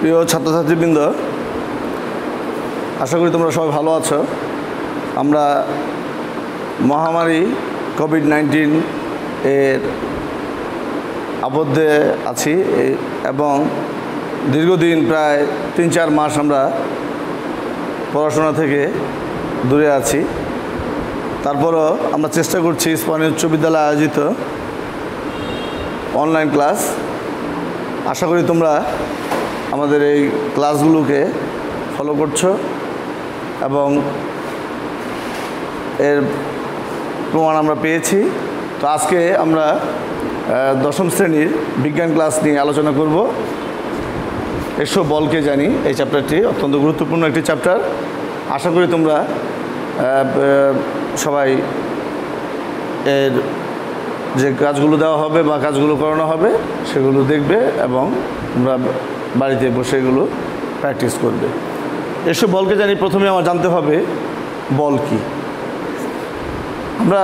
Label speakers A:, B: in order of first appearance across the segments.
A: প্রিয় ছাত্রছাত্রীবৃন্দ, আশা করি তোমরা সবাই ভালো আছো। আমরা মহামারী কোভিড-19 এর আবদ্ধে আছি এবং দীর্ঘদিন প্রায় ৩-৪ মাস আমরা পড়াশোনা থেকে দূরে আছি। তারপরও আমরা চেষ্টা করছি স্পেনীয় উচ্চ বিদ্যালয়ে আয়োজিত অনলাইন ক্লাস। আশা করি তোমরা আমাদের এই ক্লাসগুলোকে ফলো করছো এবং এর প্রমাণ আমরা পেয়েছি। তো আজকে আমরা দশম শ্রেণীর বিজ্ঞান ক্লাস নিয়ে আলোচনা করব। এসো বলকে জানি, এই চ্যাপ্টারটি অত্যন্ত গুরুত্বপূর্ণ একটি চ্যাপ্টার। আশা করি তোমরা সবাই এর যে কাজগুলো দেওয়া হবে বা কাজগুলো করানো হবে সেগুলো দেখবে এবং তোমরা বাড়িতে বসে এগুলো প্র্যাকটিস করবে। এসো বলকে জানি, প্রথমে আমার জানতে হবে বল কি। আমরা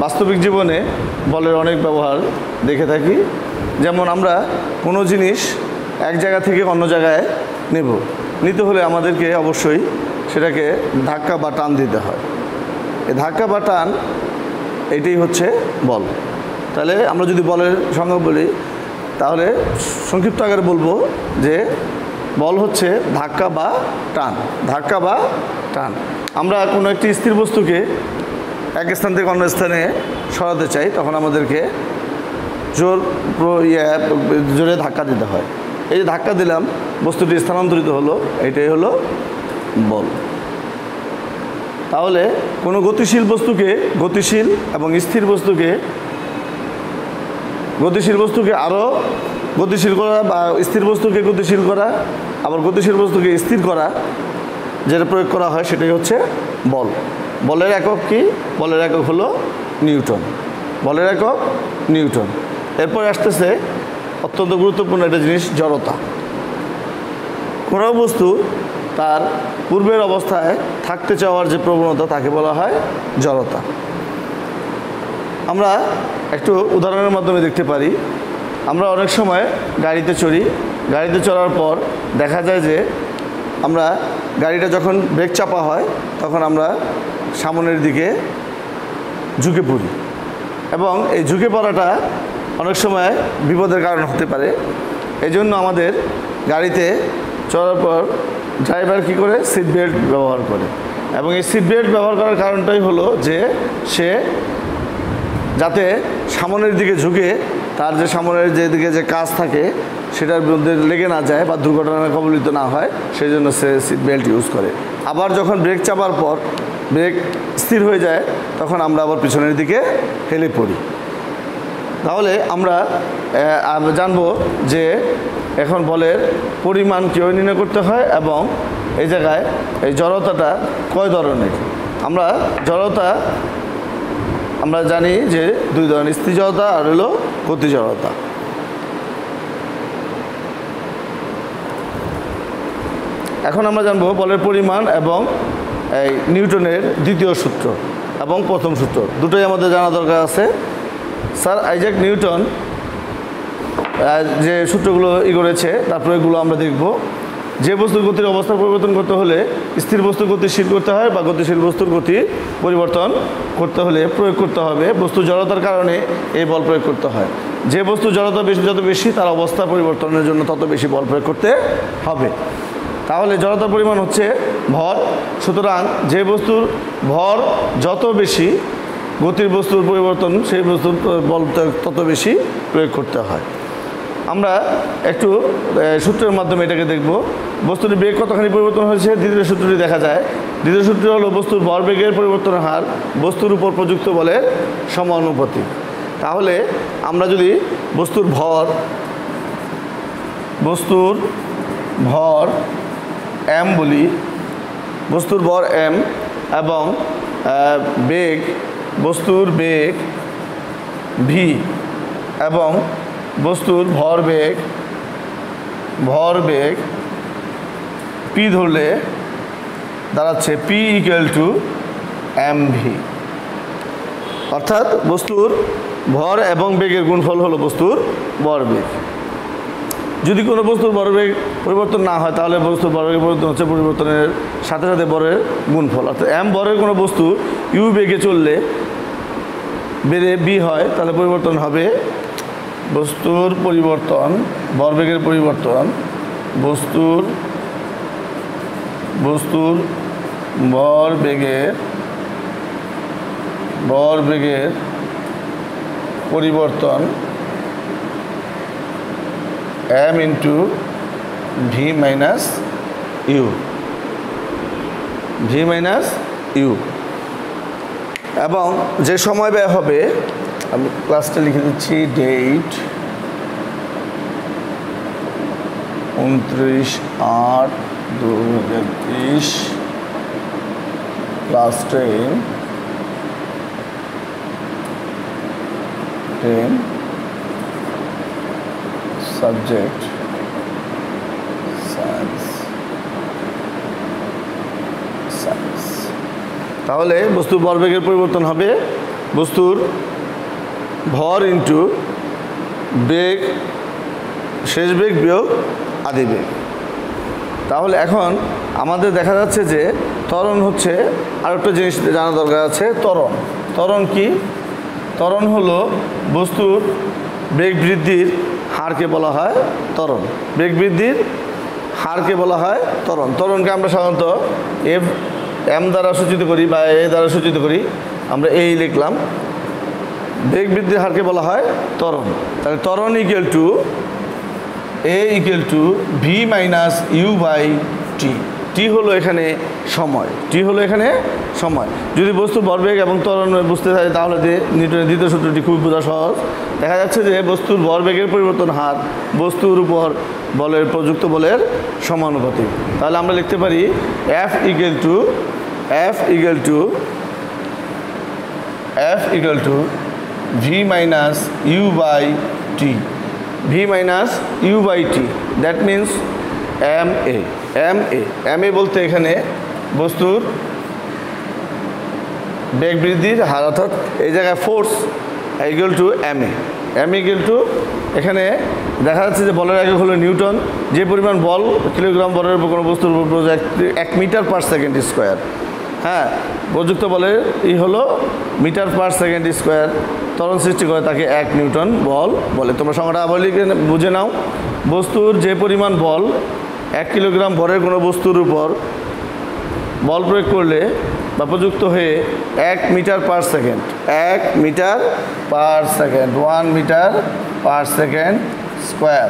A: বাস্তবিক জীবনে বলের অনেক ব্যবহার দেখে থাকি। যেমন আমরা কোনো জিনিস এক জায়গা থেকে অন্য জায়গায় নিতে হলে আমাদেরকে অবশ্যই সেটাকে ধাক্কা বা টান দিতে হয়। এই ধাক্কা বা টান এটাই হচ্ছে বল। তাহলে আমরা যদি বলের সংজ্ঞা বলি তাহলে সংক্ষিপ্ত আকারে বলবো যে বল হচ্ছে ধাক্কা বা টান। ধাক্কা বা টান। আমরা কোনো একটি স্থির বস্তুকে এক স্থান থেকে অন্য স্থানে সরাতে চাই, তখন আমাদেরকে জোরে ধাক্কা দিতে হয়। এই যে ধাক্কা দিলাম, বস্তুটি স্থানান্তরিত হলো, এটাই হলো বল। তাহলে কোনো গতিশীল বস্তুকে গতিশীল এবং স্থির বস্তুকে আরও গতিশীল করা বা স্থির বস্তুকে গতিশীল করা, আবার গতিশীল বস্তুকে স্থির করা, যেটা প্রয়োগ করা হয় সেটাই হচ্ছে বল। বলের একক কি? বলের একক হলো নিউটন। বলের একক নিউটন। এরপরে আসতেছে অত্যন্ত গুরুত্বপূর্ণ একটা জিনিস, জড়তা। কোনো বস্তু তার পূর্বের অবস্থায় থাকতে চাওয়ার যে প্রবণতা তাকে বলা হয় জড়তা। আমরা একটু উদাহরণের মাধ্যমে দেখতে পারি। আমরা অনেক সময় গাড়িতে চড়ি। গাড়িতে চড়ার পর দেখা যায় যে আমরা গাড়িটা যখন ব্রেক চাপা হয় তখন আমরা সামনের দিকে ঝুঁকে পড়ি এবং এই ঝুঁকে পড়াটা অনেক সময় বিপদের কারণ হতে পারে। এই জন্য আমাদের গাড়িতে চড়ার পর ড্রাইভার কী করে? সিট বেল্ট ব্যবহার করে। এবং এই সিট বেল্ট ব্যবহার করার কারণটাই হলো যে সে যাতে সামনের দিকে ঝুঁকে তার যে সামনের যেদিকে যে কাজ থাকে সেটার মধ্যে লেগে না যায় বা দুর্ঘটনায় কবলিত না হয়, সেই জন্য সে সিট বেল্ট ইউজ করে। আবার যখন ব্রেক চাপার পর ব্রেক স্থির হয়ে যায় তখন আমরা আবার পিছনের দিকে হেলে পড়ি। তাহলে আমরা জানবো যে এখন বলের পরিমাণ কীভাবে নির্ণয় করতে হয় এবং এই জায়গায় এই জড়তাটা কয় ধরনের। আমরা জড়তা আমরা জানি যে দুই ধরনের, স্থির জড়তা আর হলো গতি জড়তা। এখন আমরা জানবো বলের পরিমাণ এবং এই নিউটনের দ্বিতীয় সূত্র এবং প্রথম সূত্র, দুটোই আমাদের জানা দরকার আছে। স্যার আইজ্যাক নিউটন যে সূত্রগুলো করেছে তার প্রয়োগগুলো আমরা দেখব। যে বস্তুর গতির অবস্থা পরিবর্তন করতে হলে স্থির বস্তু গতিশীল করতে হয় বা গতিশীল বস্তুর গতি পরিবর্তন করতে হলে প্রয়োগ করতে হবে বস্তু জড়তার কারণে এই বল প্রয়োগ করতে হয়। যে বস্তু জড়তা যত বেশি তার অবস্থা পরিবর্তনের জন্য তত বেশি বল প্রয়োগ করতে হবে। তাহলে জড়তার পরিমাণ হচ্ছে ভর। সুতরাং যে বস্তুর ভর যত বেশি গতির বস্তুর পরিবর্তন সেই বস্তুর বল তত বেশি প্রয়োগ করতে হয়। আমরা একটু সূত্রের মাধ্যমে এটাকে দেখব। বস্তুটির বেগ কতখানি পরিবর্তন হয়েছে দ্বিতীয় সূত্রটি দেখা যায়। দ্বিতীয় সূত্রটি হলো বস্তুর ভরবেগের পরিবর্তনের হার বস্তুর উপর প্রযুক্ত বলের সমানুপাতিক। তাহলে আমরা যদি বস্তুর ভর m বলি, বস্তুর ভর m এবং বেগ বস্তুর বেগ v এবং বস্তুর ভরবেগ p ধরলে দাঁড়াচ্ছে p = mv। অর্থাৎ বস্তুর ভর এবং বেগের গুণফল হলো বস্তুর ভরবেগ। যদি কোনো বস্তুর ভরবেগ পরিবর্তন না হয় তাহলে বস্তুর ভরবেগের পরিবর্তন হচ্ছে পরিবর্তনের সাথে সাথে ভরের গুণফল। অর্থাৎ m ভরের কোনো বস্তু u বেগে চললে বেড়ে b হয়, তাহলে পরিবর্তন হবে বস্তুর পরিবর্তন, ভরবেগের পরিবর্তন, বস্তুর ভরবেগের পরিবর্তন m into v minus u, এবং যে সময় ব্যয় হবে, আমি ক্লাসটা লিখে দিচ্ছি, ডেট 29/8/2020, ক্লাস 10, সাবজেক্ট সায়েন্স। তাহলে বস্তুর ভরবেগের পরিবর্তন হবে বস্তুর ভর ইন্টু বেগ, শেষ বেগ বিয়োগ আদি বেগ। তাহলে এখন আমাদের দেখা যাচ্ছে যে ত্বরণ হচ্ছে, আরেকটা জিনিস জানা দরকার আছে, ত্বরণ কি? ত্বরণ হলো বস্তুর বেগ বৃদ্ধির হারকে বলা হয় ত্বরণ। বেগ বৃদ্ধির হারকে বলা হয় ত্বরণ। ত্বরণকে আমরা সাধারণত m দ্বারা সূচিত করি বা a দ্বারা সূচিত করি, আমরা এই লিখলাম। বেগ বৃদ্ধির হারকে বলা হয় ত্বরণ। তাহলে ত্বরণ equal to a equal to v minus u by t। T হলো এখানে সময়, যদি বস্তু ভরবেগ এবং ত্বরণ বুঝতে চাই তাহলে নিউটনের দ্বিতীয় সূত্রটি খুব বোঝা সহজ। দেখা যাচ্ছে যে বস্তুর ভরবেগের পরিবর্তন হার বস্তুর উপর বলের, প্রযুক্ত বলের সমানুপাতিক। তাহলে আমরা লিখতে পারি F equal to v minus u by t, that means ma বলতে এখানে বস্তুর বেগ বৃদ্ধির হার, অর্থাৎ এই জায়গায় force equal to ma equal two, এখানে দেখা যাচ্ছে যে বলের একক হলো নিউটন। যে পরিমাণ বল কিলোগ্রাম বলের উপর কোনো বস্তুর উপর প্রয়োগ 1 মিটার পার সেকেন্ড স্কোয়ার। হ্যাঁ, প্রযুক্ত বলের হলো মিটার পার সেকেন্ড স্কোয়ার। ত্বরণ সৃষ্টি করে তাকে 1 নিউটন বল বলে। তোমরা সংখ্যাটা আবার লিখে বুঝে নাও। বস্তুর যে পরিমাণ বল 1 কিলোগ্রাম ভরের কোনো বস্তুর উপর বল প্রয়োগ করলে বা প্রযুক্ত হয়ে 1 metre per second, 1 metre per second square,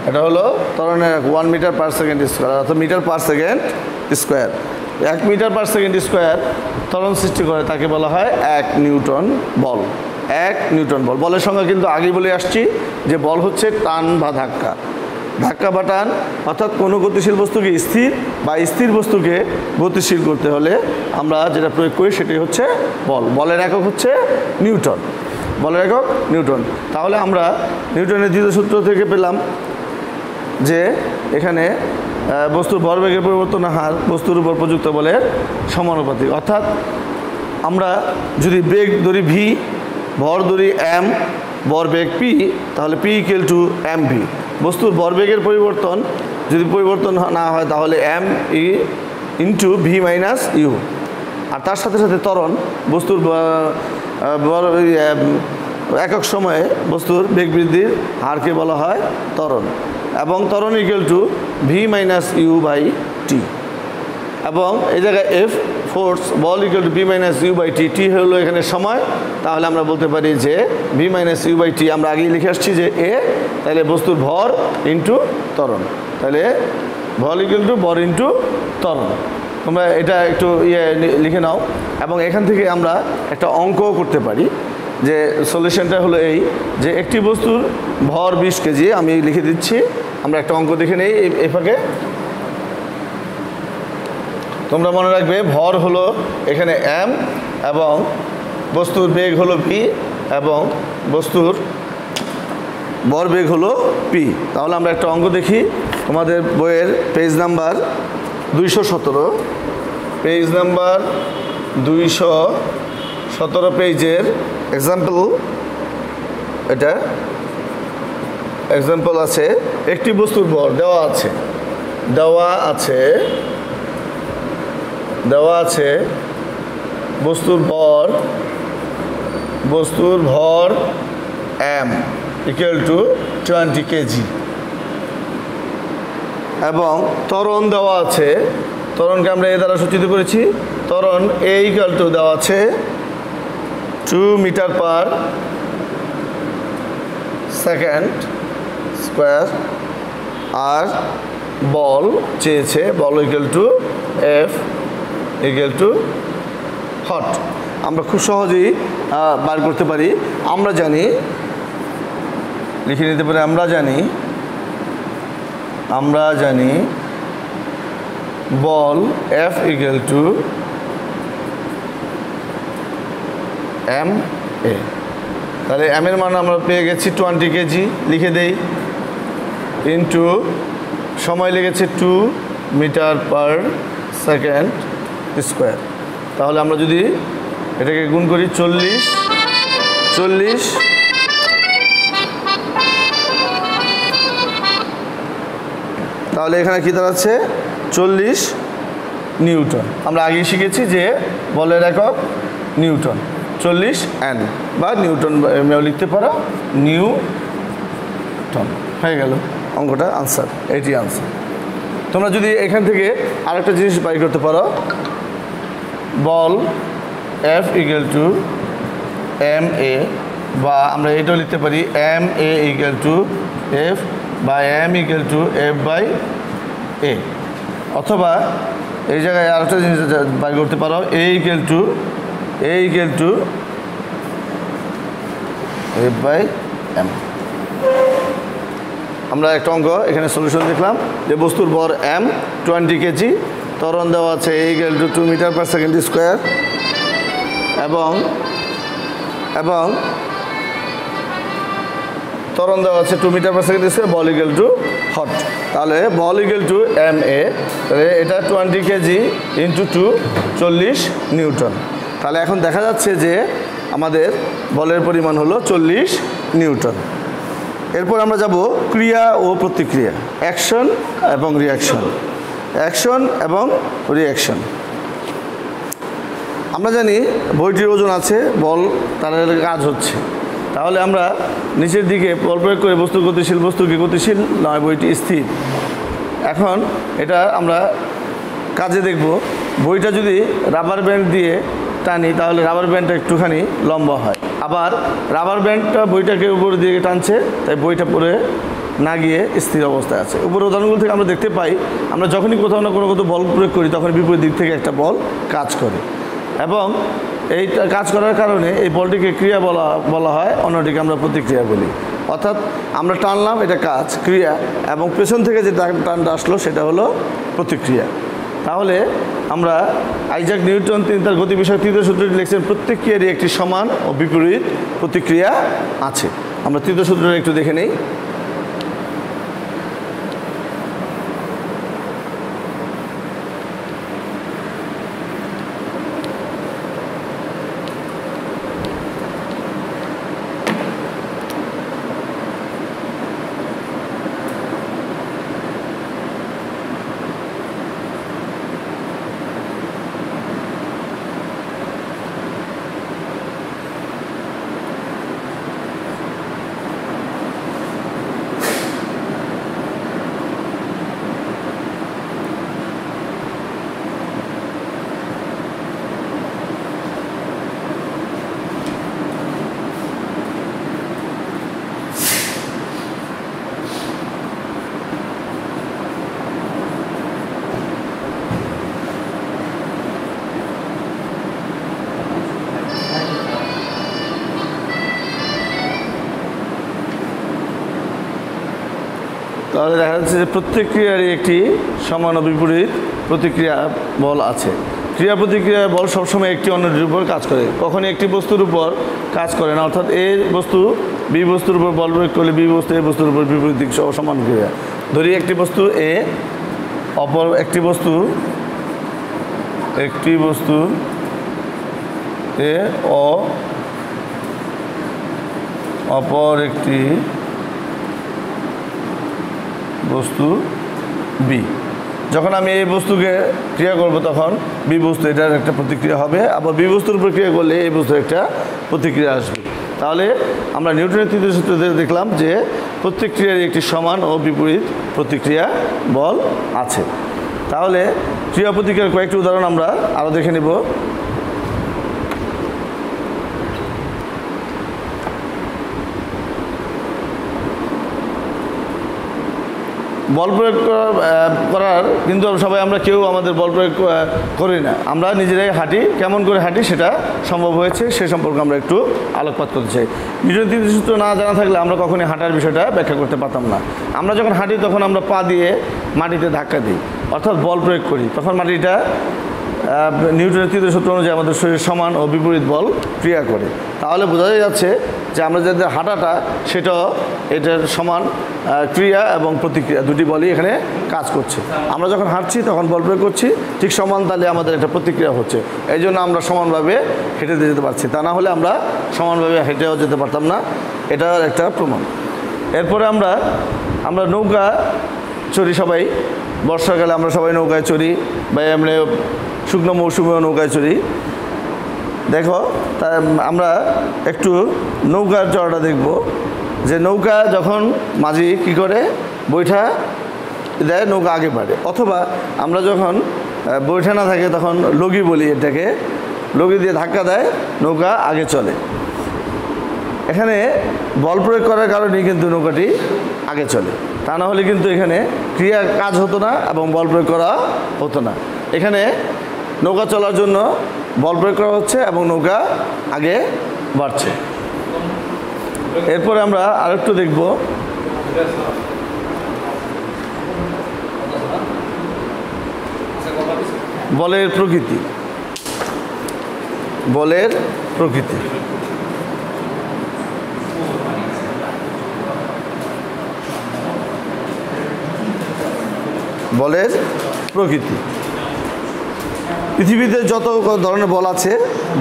A: এটা হলো ত্বরণের 1 মিটার পার সেকেন্ড স্কোয়ার, অর্থাৎ metre per second square. 1 metre per second square ত্বরণ সৃষ্টি করে তাকে বলা হয় 1 নিউটন বল। 1 নিউটন বল। বলের সংখ্যা কিন্তু আগেই বলে আসছি যে বল হচ্ছে টান বা ধাক্কা বা টান, অর্থাৎ কোনো গতিশীল বস্তুকে স্থির বা স্থির বস্তুকে গতিশীল করতে হলে আমরা যেটা প্রয়োগ করি সেটাই হচ্ছে বল। বলের একক হচ্ছে নিউটন, তাহলে আমরা নিউটনের দ্বিতীয় সূত্র থেকে পেলাম যে এখানে বস্তুর ভরবেগের পরিবর্তন হার বস্তুর উপর প্রযুক্ত বলের সমানুপাতিক। অর্থাৎ আমরা যদি বেগ ধরি v, ভর ধরি m, ভরবেগ p, তাহলে p ইকুয়াল টু mv। বস্তুর ভরবেগের পরিবর্তন যদি পরিবর্তন না হয় তাহলে m into v minus u। আর তার সাথে সাথে ত্বরণ, বস্তুর একক সময়ে বস্তুর বেগ বৃদ্ধির হারকে বলা হয় ত্বরণ, এবং ত্বরণ equal to v minus u by t। এবং এই জায়গায় F ফোর্স, বল equal to v minus u by t। T হলো এখানে সময়, তাহলে আমরা বলতে পারি যে v minus u by t, আমরা আগেই লিখে আসছি যে a, তাহলে বস্তুর ভর ইন্টু ত্বরণ, তাহলে ভর ইকুয়াল টু ভর ইন্টু ত্বরণ। তোমরা এটা একটু লিখে নাও। এবং এখান থেকে আমরা একটা অঙ্কও করতে পারি, যে সলিউশনটা হলো এই যে একটি বস্তুর ভর 20 কেজি, আমি লিখে দিচ্ছি। আমরা একটা অঙ্ক দেখে নেই এই ফাঁকে। তোমরা মনে রাখবে ভর হলো এখানে m এবং বস্তুর বেগ হলো v এবং বস্তুর ভরবেগ হলো p। তাহলে আমরা একটা অঙ্ক দেখি। তোমাদের বইয়ের পেজ নাম্বার 217, পেজ নাম্বার 217 পেজের এক্সাম্পল এটা। এক্সাম্পল আছে, একটি বস্তুর ভর দেওয়া আছে বস্তুর ভর m ইকুয়াল টু 20 কেজি এবং ত্বরণ দেওয়া আছে, ত্বরণকে আমরা এ দ্বারা সূচিত করেছি, ত্বরণ a ইকুয়াল টু দেওয়া আছে 2 মিটার পার সেকেন্ড স্কোয়ার, আর বল চেয়েছে বল equal to F equal to হট। আমরা খুব সহজেই বার করতে পারি। আমরা জানি, লিখে নিতে পারি, আমরা জানি বল F equal two m a। তাহলে m এর মান আমরা পেয়ে গেছি 20 কেজি, লিখে দেই, ইন্টু সময় লেগেছে 2 মিটার পার সেকেন্ড স্কোয়ার। তাহলে আমরা যদি এটাকে গুণ করি 40, তাহলে এখানে কী দাঁড়াচ্ছে 40 নিউটন। আমরা আগেই শিখেছি যে বলের একক নিউটন, 40 N বা নিউটন লিখতে পারো, নিউটন। হয়ে গেল অঙ্কটা আনসার, এটি আনসার। তোমরা যদি এখান থেকে আরেকটা জিনিস বাই করতে পারো, বল F ইকুয়াল টু ma, বা আমরা এটাও লিখতে পারি ma ইকুয়াল টু F বা m equal to F by a, অথবা এই জায়গায় আরেকটা জিনিস বাই করতে পারো, a equal to F by m। আমরা একটা অঙ্ক এখানে সলিউশন দেখলাম যে বস্তুর ভর m 20 কেজি, ত্বরণ দেওয়া আছে a equal to 2 metre per second square এবং ত্বরণ দেওয়া আছে 2 মিটার পার সেকেন্ড স্কোয়ার, বল ইকুয়াল টু হট। তাহলে বল ইকুয়াল টু ma, তাহলে এটা 20 কেজি ইন্টু 2 40 নিউটন। তাহলে এখন দেখা যাচ্ছে যে আমাদের বলের পরিমাণ হলো 40 নিউটন। এরপর আমরা যাব ক্রিয়া ও প্রতিক্রিয়া, অ্যাকশন এবং রিঅ্যাকশন। আমরা জানি বইটির ওজন আছে, বল তার কাজ হচ্ছে। তাহলে আমরা নিচের দিকে বল প্রয়োগ করে বস্তু গতিশীল, বস্তুকে গতিশীল নয়, বইটি স্থির। এখন এটা আমরা কাজে দেখব, বইটা যদি রাবার ব্যান্ড দিয়ে টানি তাহলে রাবার ব্যান্ডটা একটুখানি লম্বা হয়, আবার রাবার ব্যান্ডটা বইটাকে উপরের দিকে টানছে, তাই বইটা পরে না গিয়ে স্থির অবস্থায় আছে। উপরের উদাহরণগুলো থেকে আমরা দেখতে পাই, আমরা যখনই কোথাও না কোনো বল প্রয়োগ করি তখন বিপরীত দিক থেকে একটা বল কাজ করে, এবং এইটা কাজ করার কারণে এই বলটিকে ক্রিয়া বলা হয়, অন্যটিকে আমরা প্রতিক্রিয়া বলি। অর্থাৎ আমরা টানলাম, এটা কাজ, ক্রিয়া, এবং পেছন থেকে যে টানটা আসলো সেটা হলো প্রতিক্রিয়া। তাহলে আমরা আইজাক নিউটন তিনি তার গতি বিষয়ক তৃতীয় সূত্রটি লিখছেন, প্রত্যেক ক্রিয়ারই একটি সমান ও বিপরীত প্রতিক্রিয়া আছে। আমরা তৃতীয় সূত্রটা একটু দেখে নেই। তাহলে দেখা যাচ্ছে যে প্রত্যেক ক্রিয়ারই একটি সমান ও বিপরীত প্রতিক্রিয়া বল আছে। ক্রিয়া প্রতিক্রিয়া বল সবসময় একটি অন্যটির উপর কাজ করে, কখনই একটি বস্তুর উপর কাজ করে না। অর্থাৎ এ বস্তু বি বস্তুর উপর বল প্রয়োগ করলে বি বস্তু এ বস্তুর উপর বিপরীত দিক সহ সমান ক্রিয়া। ধরি একটি বস্তু এ, অপর একটি বস্তু এ অপর একটি বস্তু বি। যখন আমি এই বস্তুকে ক্রিয়া করব তখন বি বস্তু এটার একটা প্রতিক্রিয়া হবে, আবার বি বস্তুর উপর ক্রিয়া করলে এই বস্তুর একটা প্রতিক্রিয়া আসবে। তাহলে আমরা নিউটনের তৃতীয় সূত্রে দেখলাম যে প্রত্যেক ক্রিয়ার একটি সমান ও বিপরীত প্রতিক্রিয়া বল আছে। তাহলে ক্রিয়া প্রতিক্রিয়ার কয়েকটি উদাহরণ আমরা আরও দেখে নেব। বল প্রয়োগ করার কিন্তু সবাই আমরা কেউ আমাদের বল প্রয়োগ করি না, আমরা নিজেরাই হাঁটি। কেমন করে হাঁটি সেটা সম্ভব হয়েছে, সে সম্পর্কে আমরা একটু আলোকপাত করতে চাই। নিউটনের তৃতীয় সূত্র না জানা থাকলে আমরা কখনোই হাঁটার বিষয়টা ব্যাখ্যা করতে পারতাম না। আমরা যখন হাঁটি তখন আমরা পা দিয়ে মাটিতে ধাক্কা দিই, অর্থাৎ বল প্রয়োগ করি, তখন মাটিটা নিউটনের তৃতীয় সূত্র অনুযায়ী আমাদের শরীর সমান ও বিপরীত বল ক্রিয়া করে। তাহলে বোঝা যাচ্ছে যে আমরা যাদের হাঁটাটা সেটাও এটার সমান ক্রিয়া এবং প্রতিক্রিয়া দুটি বলই এখানে কাজ করছে। আমরা যখন হাঁটছি তখন বল প্রয়োগ করছি, ঠিক সমান তালে আমাদের একটা প্রতিক্রিয়া হচ্ছে, এই জন্য আমরা সমানভাবে হেঁটে যেতে পারছি। তা না হলে আমরা সমানভাবে হেঁটেও যেতে পারতাম না, এটার একটা প্রমাণ। এরপরে আমরা নৌকা চড়ি সবাই, বর্ষাকালে আমরা সবাই নৌকায় চড়ি, বা এমনি শুকনো মৌসুমেও নৌকায় চড়ি। দেখো আমরা একটু নৌকার চড়াটা দেখব, যে নৌকা যখন মাঝি কী করে বৈঠা দেয় নৌকা আগে বাড়ে, অথবা আমরা যখন বৈঠা না থাকে তখন লগি বলি এটাকে, লগি দিয়ে ধাক্কা দেয় নৌকা আগে চলে। এখানে বল প্রয়োগ করার কারণেই কিন্তু নৌকাটি আগে চলে, তা না হলে কিন্তু এখানে ক্রিয়া কাজ হতো না এবং বল প্রয়োগ করা হতো না। এখানে নৌকা চলার জন্য বল প্রয়োগ করা হচ্ছে এবং নৌকা আগে বাড়ছে। এরপরে আমরা আরেকটু দেখব, বলের প্রকৃতি। বলের প্রকৃতি বলের প্রকৃতি পৃথিবীতে যত ধরনের বল আছে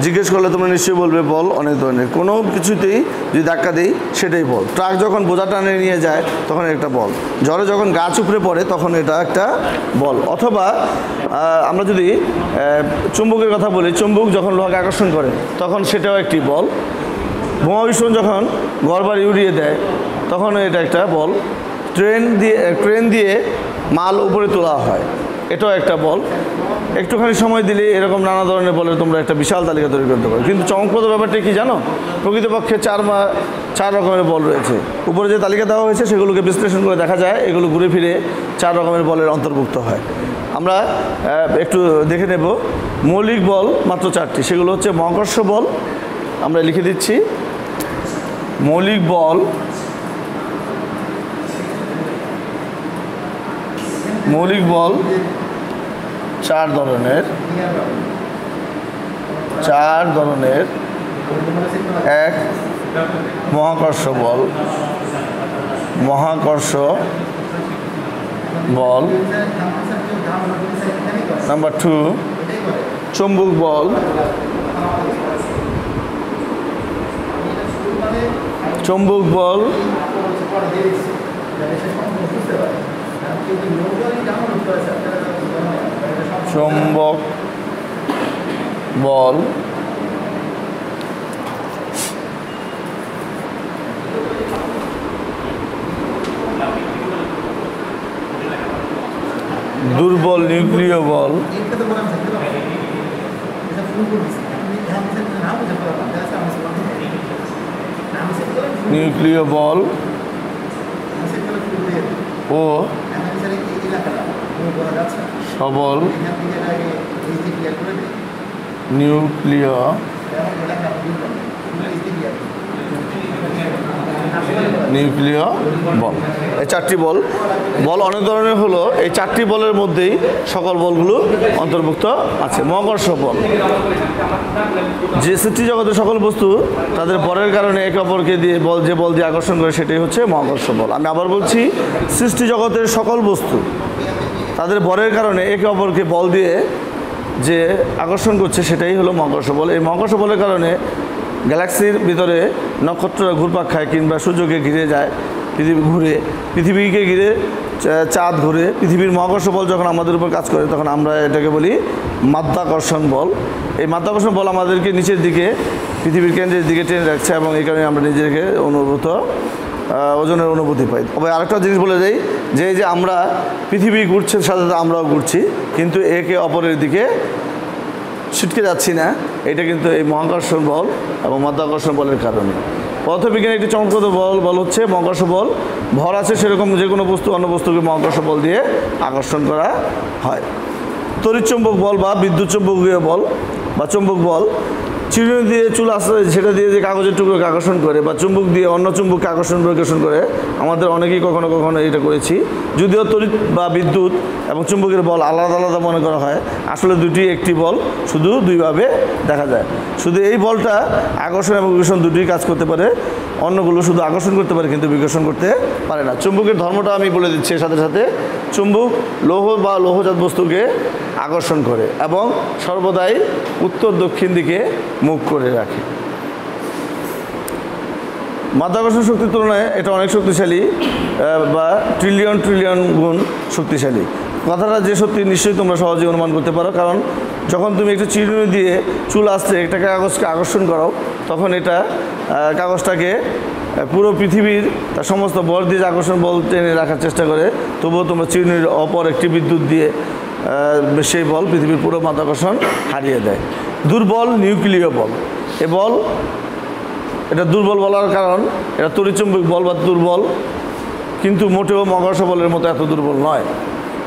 A: জিজ্ঞেস করলে তোমরা নিশ্চয়ই বলবে বল অনেক ধরনের। কোনো কিছুতেই যদি ধাক্কা দিই সেটাই বল। ট্রাক যখন বোঝা টানে নিয়ে যায় তখন একটা বল, ঝড়ে যখন গাছ উপড়ে পড়ে তখন এটা একটা বল। অথবা আমরা যদি চুম্বকের কথা বলি, চুম্বক যখন লোহাকে আকর্ষণ করে তখন সেটাও একটি বল। বোমা বিস্ফোরণ যখন ঘরবাড়ি উড়িয়ে দেয় তখন এটা একটা বল। ট্রেন দিয়ে মাল উপরে তোলা হয়, এটাও একটা বল। একটুখানি সময় দিলে এরকম নানা ধরনের বলের তোমরা একটা বিশাল তালিকা তৈরি করতে পারো। কিন্তু চমকপ্রদ ব্যাপারটা কি জানো? প্রকৃতপক্ষে চার রকমের বল রয়েছে। উপরে যে তালিকা দেওয়া হয়েছে সেগুলোকে বিশ্লেষণ করে দেখা যায় এগুলো ঘুরে ফিরে 4 রকমের বলের অন্তর্ভুক্ত হয়। আমরা একটু দেখে নেব। মৌলিক বল মাত্র 4টি, সেগুলো হচ্ছে মহাকর্ষ বল, আমরা লিখে দিচ্ছি। মৌলিক বল, মৌলিক বল 4 ধরনের। 1 মহাকর্ষ বল, নাম্বার 2 চুম্বক বল, চুম্বক বল, চুম্বক বল, দুর্বল নিউক্লিয় বল, নিউক্লিয় বল ও সবল নিউক্লিয় বল। এই 4টি বল অনেক ধরনের হলো, এই 4টি বলের মধ্যেই সকল বলগুলো অন্তর্ভুক্ত আছে। মহাকর্ষ বল, যে সৃষ্টি জগতের সকল বস্তু তাদের বলের কারণে একে অপরকে দিয়ে যে বল দিয়ে আকর্ষণ করে সেটাই হচ্ছে মহাকর্ষ বল। আমি আবার বলছি, সৃষ্টি জগতের সকল বস্তু তাদের বলের কারণে একে অপরকে বল দিয়ে যে আকর্ষণ করছে সেটাই হলো মহাকর্ষ বল। এই মহাকর্ষ বলের কারণে গ্যালাক্সির ভিতরে নক্ষত্ররা ঘুরপাক খায় কিংবা সূর্যকে ঘিরে যায়, পৃথিবীকে ঘিরে চাঁদ ঘুরে, পৃথিবীর মহাকর্ষ বল যখন আমাদের উপর কাজ করে তখন আমরা এটাকে বলি মাধ্যাকর্ষণ বল। এই মাধ্যাকর্ষণ বল আমাদেরকে নিচের দিকে পৃথিবীর কেন্দ্রের দিকে টেনে রাখছে এবং এই কারণে আমরা নিজেকে ওজনের অনুভূতি পাই। তবে আরেকটা জিনিস বলে যাই যে এই যে আমরা পৃথিবী ঘুরছে সাথে সাথে আমরাও ঘুরছি, কিন্তু একে অপরের দিকে ছিটকে যাচ্ছি না, এটা কিন্তু এই মহাকর্ষণ বল এবং মাধ্যাকর্ষণ বলের কারণে। পদার্থবিজ্ঞানের একটি চমকপ্রদ বল হচ্ছে মহাকর্ষ বল। ভর আছে সেরকম যে কোনো বস্তু অন্য বস্তুকে মহাকর্ষ বল দিয়ে আকর্ষণ করা হয়। তড়িৎচুম্বক বল বা বিদ্যুৎ চুম্বকীয় বল বা চুম্বক বল, চিরুনি দিয়ে চুল আসে সেটা দিয়ে যে কাগজের টুকরোকে আকর্ষণ করে বা চুম্বক দিয়ে অন্য চুম্বককে আকর্ষণ করে, আমাদের অনেকেই কখনো কখনো এটা করেছি। যদিও তড়িৎ বা বিদ্যুৎ এবং চুম্বকের বল আলাদা আলাদা মনে করা হয়, আসলে দুটি একটি বল, শুধু দুইভাবে দেখা যায়। শুধু এই বলটা আকর্ষণ এবং বিকর্ষণ দুটোই কাজ করতে পারে, অন্যগুলো শুধু আকর্ষণ করতে পারে কিন্তু বিকর্ষণ করতে পারে না। চুম্বকের ধর্মটা আমি বলে দিচ্ছি সাথে সাথে। চুম্বক লৌহ বা লৌহজাত বস্তুকে আকর্ষণ করে এবং সর্বদাই উত্তর দক্ষিণ দিকে মুখ করে রাখে। মাধ্যাকর্ষণ শক্তির তুলনায় এটা অনেক শক্তিশালী বা ট্রিলিয়ন গুণ শক্তিশালী। কথাটা যে সত্যি নিশ্চয়ই তোমরা সহজেই অনুমান করতে পারো, কারণ যখন তুমি একটু চিরুনি দিয়ে চুল আসতে একটা কাগজকে আকর্ষণ করো তখন এটা কাগজটাকে পুরো পৃথিবীর তার সমস্ত বল দিয়ে আকর্ষণ বল টেনে রাখার চেষ্টা করে, তবুও তোমরা চিরুনির অপর একটি বিদ্যুৎ দিয়ে সেই বল পৃথিবীর পুরো মাধ্যাকর্ষণ হারিয়ে দেয়। দুর্বল নিউক্লিয় বল, এ বল এটা দুর্বল বলার কারণ এটা তড়িৎচুম্বক বল বা দুর্বল, কিন্তু মোটেও মহাকর্ষ বলের মতো এত দুর্বল নয়।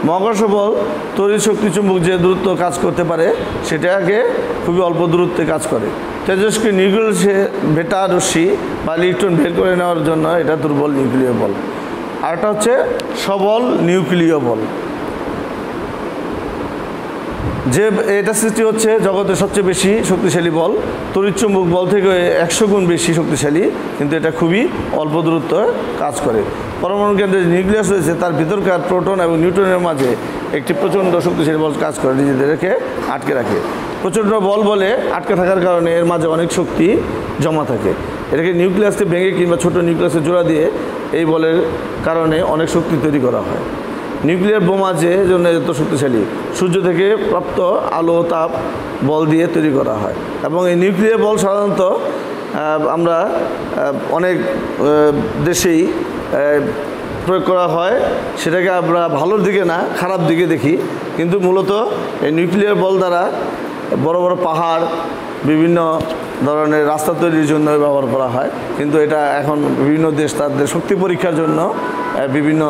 A: মহাকর্ষ বল তড়িৎ শক্তি চুম্বক যে দূরত্ব কাজ করতে পারে সেটাকে খুবই অল্প দূরত্বে কাজ করে। তেজস্ক্রিয় নিউক্লিয়াসে বেটা রশ্মি বা ইলেকট্রন বের করে নেওয়ার জন্য এটা দুর্বল নিউক্লিয় বল। আরেকটা হচ্ছে সবল নিউক্লিয় বল, যে এটা সৃষ্টি হচ্ছে জগতের সবচেয়ে বেশি শক্তিশালী বল। তড়িৎচুম্বক বল থেকে 100 গুণ বেশি শক্তিশালী, কিন্তু এটা খুবই অল্প দূরত্ব কাজ করে। পরমাণু কেন্দ্রে যে নিউক্লিয়াস রয়েছে তার ভিতরকার প্রোটন এবং নিউট্রনের মাঝে একটি প্রচণ্ড শক্তিশালী বল কাজ করে, নিজেদেরকে আটকে রাখে। প্রচণ্ড বল বলে আটকে থাকার কারণে এর মাঝে অনেক শক্তি জমা থাকে। এটাকে নিউক্লিয়াসকে ভেঙে কিংবা ছোট নিউক্লিয়াসে জোড়া দিয়ে এই বলের কারণে অনেক শক্তি তৈরি করা হয়। নিউক্লিয়ার বোমা যে জন্য এত শক্তিশালী, সূর্য থেকে প্রাপ্ত আলো তাপ বল দিয়ে তৈরি করা হয় এবং এই নিউক্লিয়ার বল সাধারণত আমরা অনেক দেশেই প্রয়োগ করা হয়, সেটাকে আমরা ভালোর দিকে না খারাপ দিকে দেখি, কিন্তু মূলত এই নিউক্লিয়ার বল দ্বারা বড় বড় পাহাড়, বিভিন্ন ধরনের রাস্তা তৈরির জন্য ব্যবহার করা হয়। কিন্তু এটা এখন বিভিন্ন দেশ তাদের শক্তি পরীক্ষার জন্য বিভিন্ন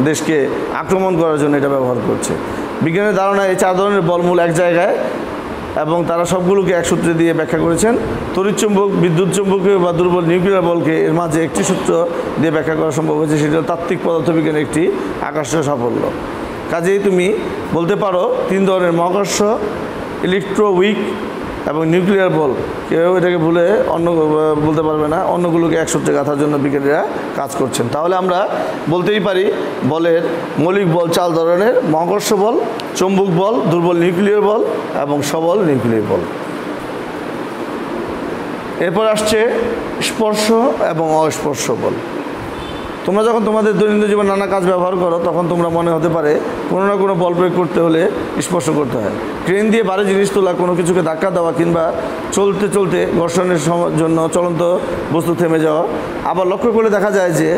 A: দেশকে আক্রমণ করার জন্য এটা ব্যবহার করছে। বিজ্ঞানের ধারণা এই 4 ধরনের বল মূল এক জায়গায় এবং তারা সবগুলোকে এক সূত্রে দিয়ে ব্যাখ্যা করেছেন। তড়িৎচুম্বক, বিদ্যুৎ চুম্বকীয় বা দুর্বল নিউক্লিয়ার বলকে এর মাঝে একটি সূত্র দিয়ে ব্যাখ্যা করা সম্ভব হয়েছে, সেটা তাত্ত্বিক পদার্থবিজ্ঞানের একটি আকর্ষণীয় সাফল্য। কাজেই তুমি বলতে পারো 3 ধরনের মহাকর্ষ, ইলেকট্রোউইক এবং নিউক্লিয়ার বল, কেউ এটাকে ভুলে অন্য বলতে পারবে না। অন্যগুলোকে এক সূত্রে গাঁথার জন্য বিজ্ঞানীরা কাজ করছেন। তাহলে আমরা বলতেই পারি বলের মৌলিক বল 4 ধরনের: মহাকর্ষ বল, চৌম্বক বল, দুর্বল নিউক্লিয়ার বল এবং সবল নিউক্লিয়ার বল। এরপর আসছে স্পর্শ এবং অস্পর্শ বল। তোমরা যখন তোমাদের দৈনন্দিন জীবনে নানা কাজ ব্যবহার করো তখন তোমরা মনে হতে পারে কোনো না কোনো বল প্রয়োগ করতে হলে স্পর্শ করতে হয়। ক্রেন দিয়ে ভারী জিনিস তোলা, কোনো কিছুকে ধাক্কা দেওয়া কিংবা চলতে চলতে ঘর্ষণের জন্য চলন্ত বস্তু থেমে যাওয়া। আবার লক্ষ্য করে দেখা যায় যে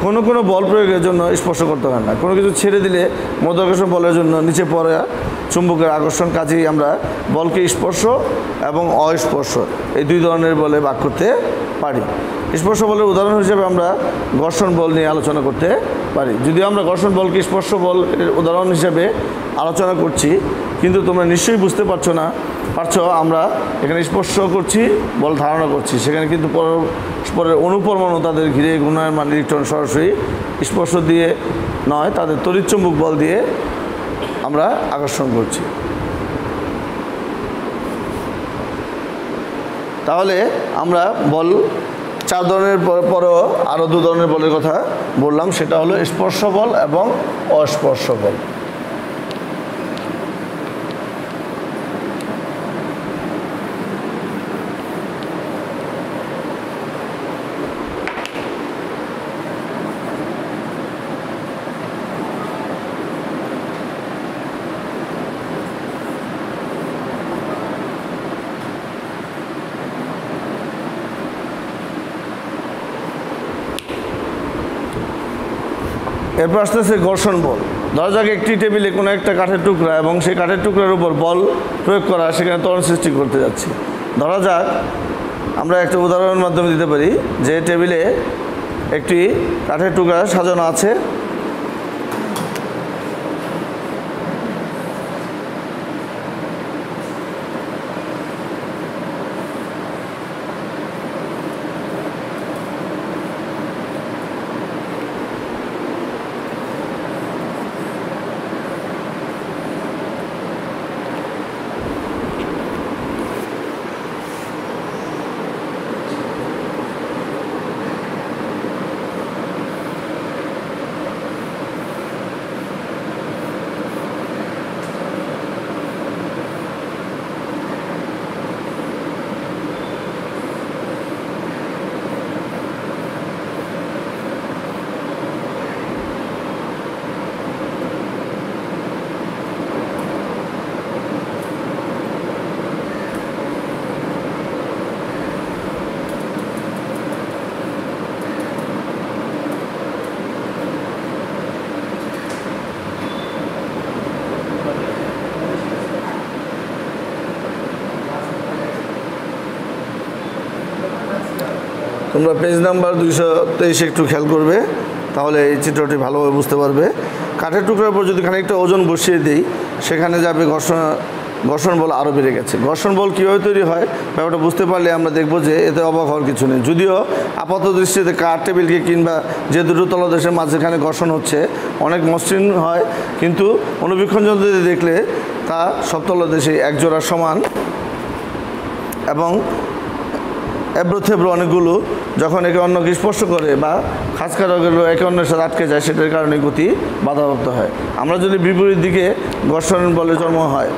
A: কোনো কোনো বল প্রয়োগের জন্য স্পর্শ করতে হয় না। কোনো কিছু ছেড়ে দিলে মাধ্যাকর্ষণ বলের জন্য নিচে পড়া চুম্বকের আকর্ষণ, কাজেই আমরা বলকে স্পর্শ এবং অস্পর্শ এই 2 ধরনের বলে ভাগ করতে পারি। স্পর্শ বলের উদাহরণ হিসেবে আমরা ঘর্ষণ বল নিয়ে আলোচনা করতে পারি। যদিও আমরা ঘর্ষণ বলকে স্পর্শ বলের উদাহরণ হিসেবে আলোচনা করছি, কিন্তু তোমরা নিশ্চয়ই বুঝতে পারছো আমরা এখানে স্পর্শ করছি, বল ধারণা করছি, সেখানে কিন্তু পরস্পরের অনুপরমাণু তাদের ঘিরে ঘূর্ণায়মান ইলেকট্রন সরাসরি স্পর্শ দিয়ে নয়, তাদের তড়িৎচুম্বক বল দিয়ে আমরা আকর্ষণ করছি। তাহলে আমরা বল 4 ধরনের পরেও আরও 2 ধরনের বলের কথা বললাম, সেটা হলো স্পর্শ বল এবং অস্পর্শ বল। এরপর আসতেছে ঘর্ষণ বল। ধরা যাক একটি টেবিলে কোনো একটা কাঠের টুকরা এবং সেই কাঠের টুকরার উপর বল প্রয়োগ করা, সেখানে ত্বরণ সৃষ্টি করতে যাচ্ছি। ধরা যাক আমরা একটা উদাহরণের মাধ্যমে দিতে পারি যে টেবিলে একটি কাঠের টুকরা সাজানো আছে, তোমরা পেজ নাম্বার 223 একটু খেয়াল করবে, তাহলে এই চিত্রটি ভালোভাবে বুঝতে পারবে। কাঠের টুকরার উপর যদি খানিকটা ওজন বসিয়ে দিই, সেখানে যাবে ঘর্ষণ বল আরও বেড়ে গেছে। ঘর্ষণ বল কীভাবে তৈরি হয় ব্যাপারটা বুঝতে পারলে আমরা দেখব যে এতে অবাক হওয়ার কিছু নেই। যদিও আপাত দৃষ্টিতে কাঠ টেবিলকে কিংবা যে দুটো তলদেশের মাঝখানে ঘর্ষণ হচ্ছে অনেক মসৃণ হয়, কিন্তু অনুবীক্ষণ যন্ত্র দিয়ে দেখলে তা সব তলদেশে একজোড়া সমান এবং এবড়ো থেবড়ো অনেকগুলো যখন একে অন্যকে স্পর্শ করে বা খাঁজকাটাগুলো একে অন্যের সাথে আটকে যায়, সেটার কারণে গতি বাধাপ্রাপ্ত হয়। আমরা যদি বিপরীত দিকে ঘর্ষণ বলে জন্ম হয়,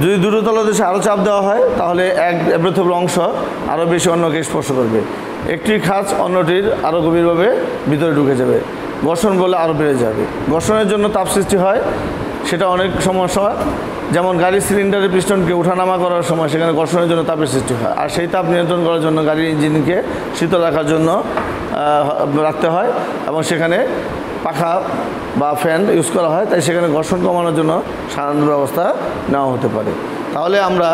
A: যদি দুটো তলদেশে আরও চাপ দেওয়া হয়, তাহলে এক এবড়ো থেবড়ো অংশ আরও বেশি অন্যকে স্পর্শ করবে, একটি খাঁজ অন্যটির আরও গভীরভাবে ভিতরে ঢুকে যাবে, ঘর্ষণ বলে আরও বেড়ে যাবে। ঘর্ষণের জন্য তাপ সৃষ্টি হয়, সেটা অনেক সমস্যা। যেমন গাড়ির সিলিন্ডারের পিস্টনকে ওঠানামা করার সময় সেখানে ঘর্ষণের জন্য তাপের সৃষ্টি হয়, আর সেই তাপ নিয়ন্ত্রণ করার জন্য গাড়ির ইঞ্জিনকে শীতল রাখার জন্য রাখতে হয় এবং সেখানে পাখা বা ফ্যান ইউজ করা হয়, তাই সেখানে ঘর্ষণ কমানোর জন্য সাধারণ ব্যবস্থা নেওয়া হতে পারে। তাহলে আমরা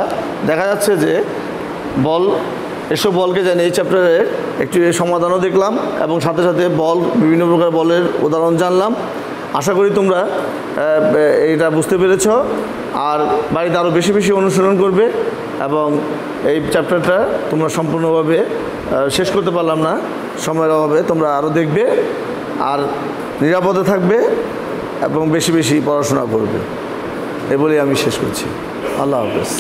A: দেখা যাচ্ছে যে এসব বলকে জানি এই চ্যাপ্টারের একটি সমাধানও দেখলাম এবং সাথে সাথে বিভিন্ন প্রকার বলের উদাহরণ জানলাম। আশা করি তোমরা এইটা বুঝতে পেরেছ, আর বাড়িতে আরও বেশি বেশি অনুসরণ করবে এবং এই চ্যাপ্টারটা তোমরা সম্পূর্ণভাবে শেষ করতে পারলাম না সময়ের অভাবে, তোমরা আরও দেখবে আর নিরাপদে থাকবে এবং বেশি বেশি পড়াশোনা করবে। এ বলেই আমি শেষ করছি। আল্লাহ হাফেজ।